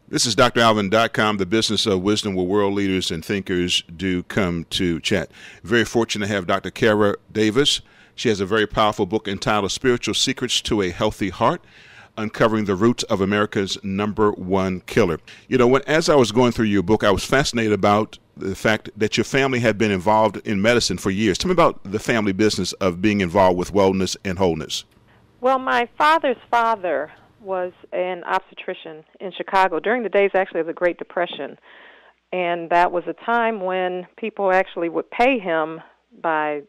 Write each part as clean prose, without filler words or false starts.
This is DrAlvinCom, the business of wisdom where world leaders and thinkers do come to chat. Very fortunate to have Dr. Kara Davis. She has a very powerful book entitled Spiritual Secrets to a Healthy Heart, Uncovering the Roots of America's #1 Killer. You know, as I was going through your book, I was fascinated about the fact that your family had been involved in medicine for years. Tell me about the family business of being involved with wellness and wholeness. Well, my father's father was an obstetrician in Chicago during the days, actually, of the Great Depression. And that was a time when people actually would pay him by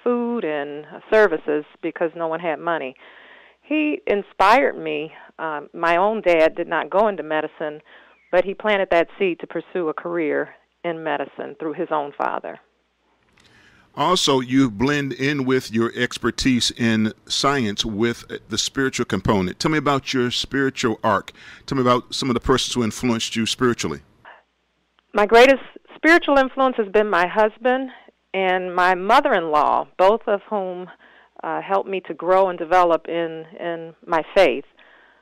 food and services because no one had money. He inspired me. My own dad did not go into medicine, but he planted that seed to pursue a career in medicine through his own father. Also, you blend in with your expertise in science with the spiritual component. Tell me about your spiritual arc. Tell me about some of the persons who influenced you spiritually. My greatest spiritual influence has been my husband and my mother-in-law, both of whom helped me to grow and develop in my faith.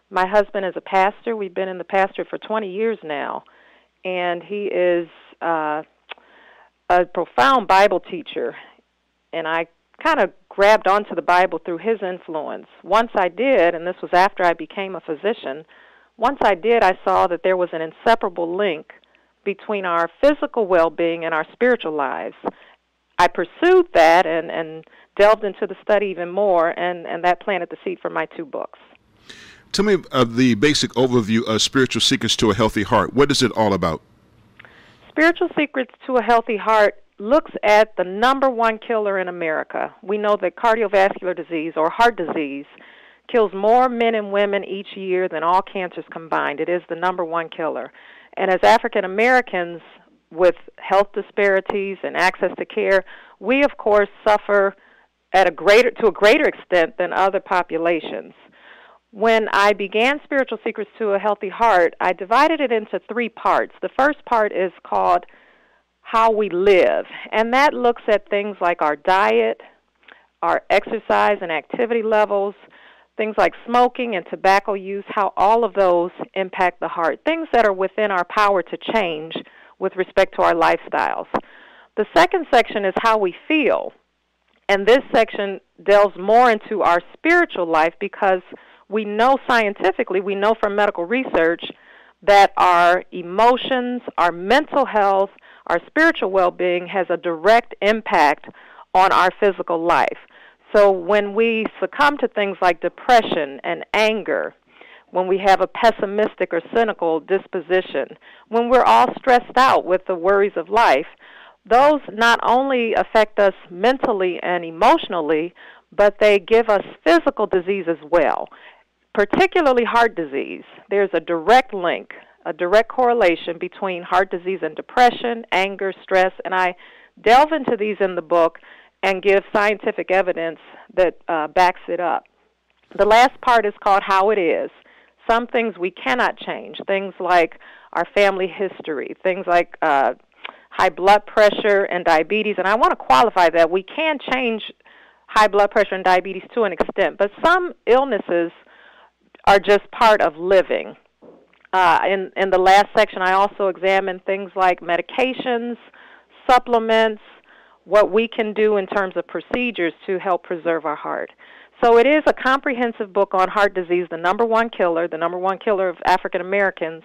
My husband is a pastor. We've been in the pastorate for 20 years now, and he is a profound Bible teacher, and I kind of grabbed onto the Bible through his influence. Once I did, and this was after I became a physician, once I did, I saw that there was an inseparable link between our physical well-being and our spiritual lives. I pursued that and delved into the study even more, and that planted the seed for my 2 books. Tell me of the basic overview of Spiritual Secrets to a Healthy Heart. What is it all about? Spiritual Secrets to a Healthy Heart looks at the #1 killer in America. We know that cardiovascular disease, or heart disease, kills more men and women each year than all cancers combined. It is the #1 killer. And as African Americans with health disparities and access to care, we of course suffer to a greater extent than other populations. When I began Spiritual Secrets to a Healthy Heart, I divided it into 3 parts. The first part is called How We Live, and that looks at things like our diet, our exercise and activity levels, things like smoking and tobacco use, how all of those impact the heart, things that are within our power to change with respect to our lifestyles. The second section is How We Feel, and this section delves more into our spiritual life because we know scientifically, we know from medical research that our emotions, our mental health, our spiritual well-being has a direct impact on our physical life. So when we succumb to things like depression and anger, when we have a pessimistic or cynical disposition, when we're all stressed out with the worries of life, those not only affect us mentally and emotionally, but they give us physical disease as well. Particularly heart disease. There's a direct link, a direct correlation between heart disease and depression, anger, stress, and I delve into these in the book and give scientific evidence that backs it up. The last part is called How It Is. Some things we cannot change, things like our family history, things like high blood pressure and diabetes, and I want to qualify that. We can change high blood pressure and diabetes to an extent, but some illnesses are just part of living. In the last section, I also examine things like medications, supplements, what we can do in terms of procedures to help preserve our heart. So it is a comprehensive book on heart disease, the #1 killer, the #1 killer of African Americans,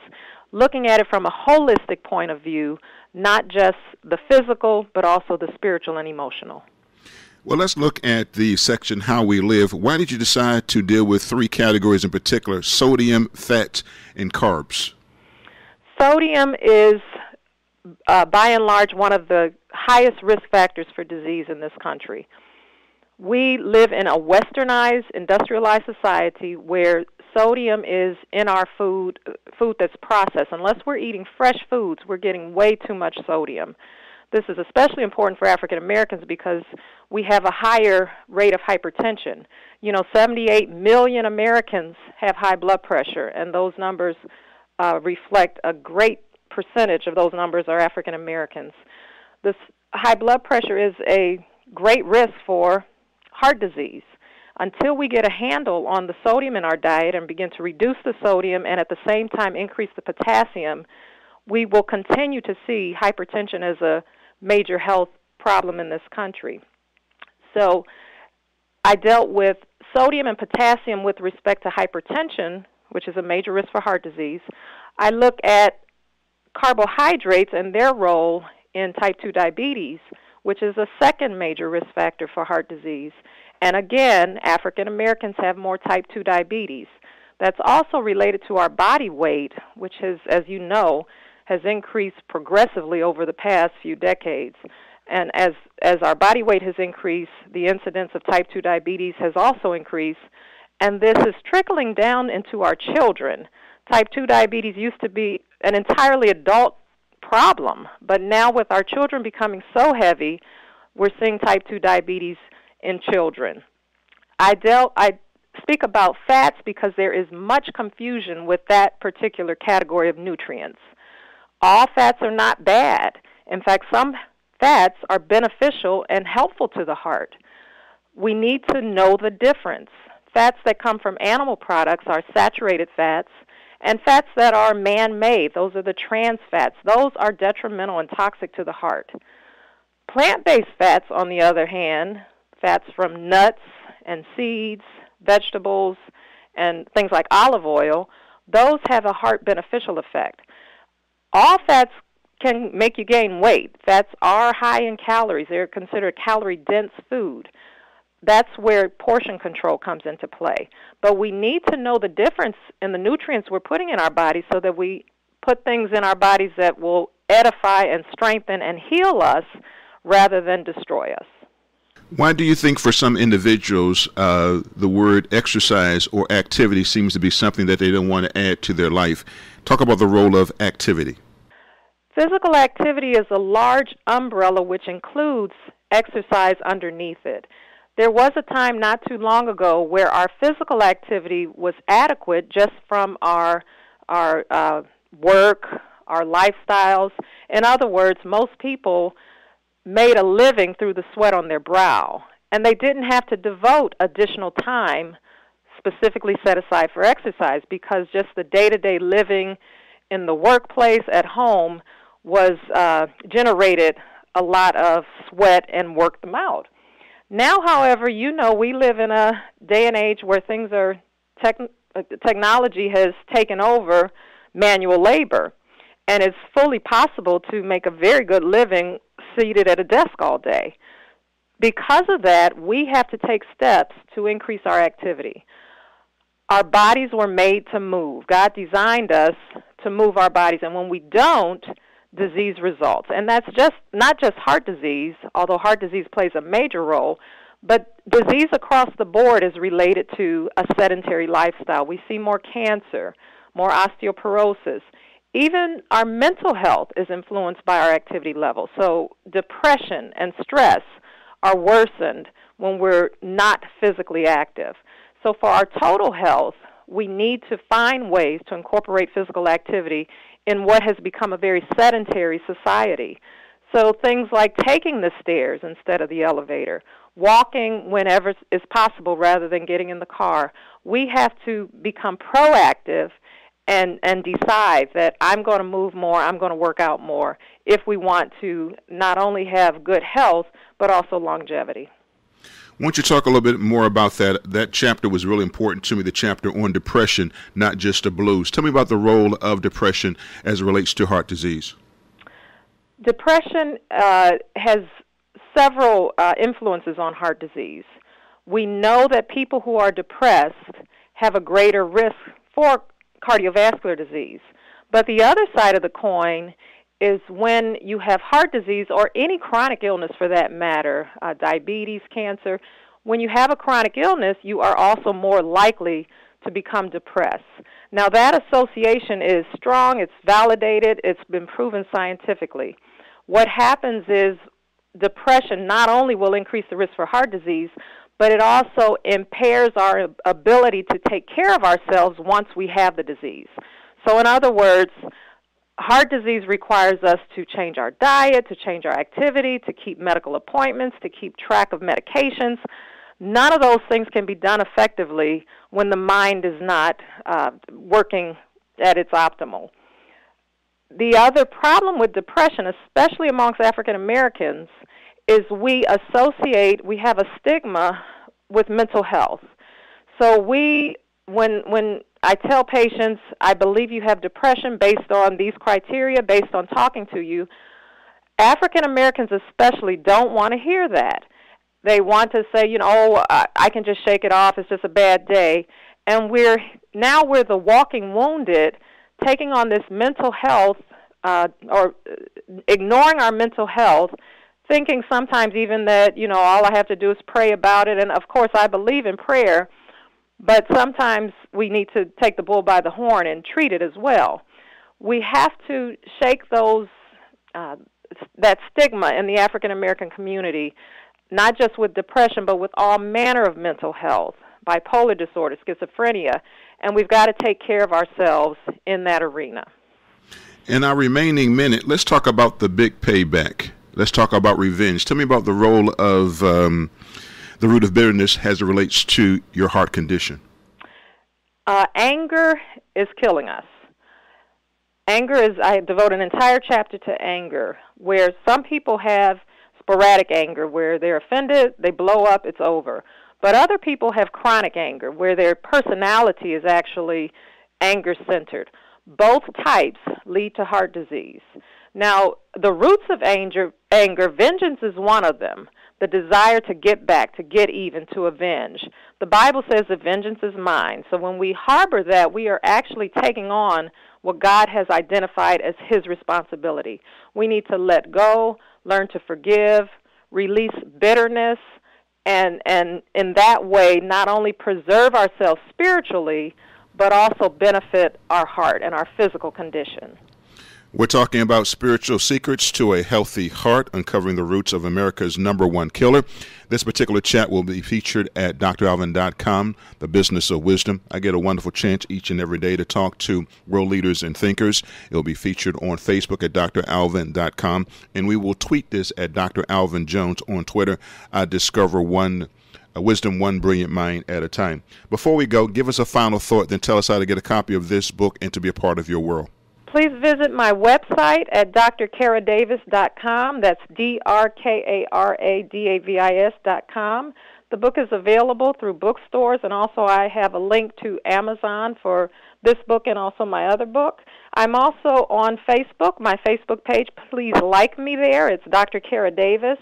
looking at it from a holistic point of view, not just the physical, but also the spiritual and emotional. Well, let's look at the section How We Live. Why did you decide to deal with 3 categories in particular, sodium, fat, and carbs? Sodium is, by and large, one of the highest risk factors for disease in this country. We live in a westernized, industrialized society where sodium is in our food that's processed. Unless we're eating fresh foods, we're getting way too much sodium. This is especially important for African Americans because we have a higher rate of hypertension. 78 million Americans have high blood pressure, and those numbers reflect a great percentage of those numbers are African Americans. This high blood pressure is a great risk for heart disease. Until we get a handle on the sodium in our diet and begin to reduce the sodium and at the same time increase the potassium, we will continue to see hypertension as a major health problem in this country. So I dealt with sodium and potassium with respect to hypertension, which is a major risk for heart disease. I look at carbohydrates and their role in type 2 diabetes, which is a second major risk factor for heart disease. And again, African Americans have more type 2 diabetes. That's also related to our body weight, which has, as you know, has increased progressively over the past few decades. And as our body weight has increased, the incidence of type 2 diabetes has also increased. And this is trickling down into our children. Type 2 diabetes used to be an entirely adult problem, but now with our children becoming so heavy, we're seeing type 2 diabetes in children. I speak about fats because there is much confusion with that particular category of nutrients. All fats are not bad. In fact, some fats are beneficial and helpful to the heart. We need to know the difference. Fats that come from animal products are saturated fats, and fats that are man-made, those are the trans fats. Those are detrimental and toxic to the heart. Plant-based fats, on the other hand, fats from nuts and seeds, vegetables, and things like olive oil, those have a heart beneficial effect. All fats can make you gain weight. Fats are high in calories. They're considered calorie-dense food. That's where portion control comes into play. But we need to know the difference in the nutrients we're putting in our bodies so that we put things in our bodies that will edify and strengthen and heal us rather than destroy us. Why do you think for some individuals the word exercise or activity seems to be something that they don't want to add to their life? Talk about the role of activity. Physical activity is a large umbrella which includes exercise underneath it. There was a time not too long ago where our physical activity was adequate just from our work, our lifestyles. In other words, most people made a living through the sweat on their brow, and they didn't have to devote additional time specifically set aside for exercise because just the day-to-day living in the workplace, at home, was generated a lot of sweat and worked them out. Now, however, you know, we live in a day and age where things are technology has taken over manual labor, and it's fully possible to make a very good living seated at a desk all day. Because of that, we have to take steps to increase our activity. Our bodies were made to move. God designed us to move our bodies, and when we don't, disease results. And that's just not just heart disease, although heart disease plays a major role, but disease across the board is related to a sedentary lifestyle. We see more cancer, more osteoporosis. Even our mental health is influenced by our activity level. So depression and stress are worsened when we're not physically active. So for our total health, we need to find ways to incorporate physical activity in what has become a very sedentary society. So things like taking the stairs instead of the elevator, walking whenever is possible rather than getting in the car. We have to become proactive and decide that I'm going to move more, I'm going to work out more if we want to not only have good health, but also longevity. Why don't you talk a little bit more about that? That chapter was really important to me, the chapter on depression, not just the blues. Tell me about the role of depression as it relates to heart disease. Depression has several influences on heart disease. We know that people who are depressed have a greater risk for cardiovascular disease. But the other side of the coin is when you have heart disease or any chronic illness for that matter, diabetes, cancer, when you have a chronic illness, you are also more likely to become depressed. Now that association is strong, it's validated, it's been proven scientifically. What happens is depression not only will increase the risk for heart disease, but it also impairs our ability to take care of ourselves once we have the disease. So in other words, heart disease requires us to change our diet, to change our activity, to keep medical appointments, to keep track of medications. None of those things can be done effectively when the mind is not working at its optimal. The other problem with depression, especially amongst African Americans, is we have a stigma with mental health. So when I tell patients, I believe you have depression based on these criteria, based on talking to you, African Americans especially don't want to hear that. They want to say, I can just shake it off, it's just a bad day. And we're the walking wounded, taking on this mental health, or ignoring our mental health, thinking sometimes even that, all I have to do is pray about it. And of course I believe in prayer, but sometimes we need to take the bull by the horn and treat it as well. We have to shake that stigma in the African American community, not just with depression, but with all manner of mental health, bipolar disorder, schizophrenia, and we've got to take care of ourselves in that arena. In our remaining minute, let's talk about the big payback. Let's talk about revenge. Tell me about the role of the root of bitterness as it relates to your heart condition. Anger is killing us. I devote an entire chapter to anger, where some people have sporadic anger, where they're offended, they blow up, it's over. But other people have chronic anger, where their personality is actually anger-centered. Both types lead to heart disease. Now, the roots of anger, vengeance is one of them, the desire to get back, to get even, to avenge. The Bible says that vengeance is mine. So when we harbor that, we are actually taking on what God has identified as his responsibility. We need to let go, learn to forgive, release bitterness, and in that way not only preserve ourselves spiritually, but also benefit our heart and our physical condition. We're talking about spiritual secrets to a healthy heart, uncovering the roots of America's #1 killer. This particular chat will be featured at DrAlvinCom, the business of wisdom. I get a wonderful chance each and every day to talk to world leaders and thinkers. It'll be featured on Facebook at DrAlvin.com, and we will tweet this at Dr. Alvin Jones on Twitter. I discover wisdom, one brilliant mind at a time. Before we go, give us a final thought, then tell us how to get a copy of this book and to be a part of your world. Please visit my website at drkaradavis.com. That's drkaradavis.com. The book is available through bookstores, and also I have a link to Amazon for this book and also my other book. I'm also on Facebook, my Facebook page. Please like me there. It's Dr. Kara Davis.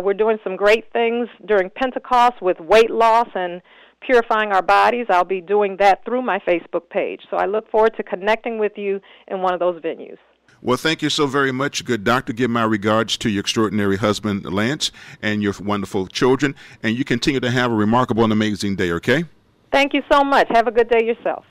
We're doing some great things during Pentecost with weight loss and purifying our bodies. I'll be doing that through my Facebook page. So I look forward to connecting with you in one of those venues. Well, thank you so very much, good doctor. Give my regards to your extraordinary husband, Lance, and your wonderful children. And you continue to have a remarkable and amazing day, okay? Thank you so much. Have a good day yourself.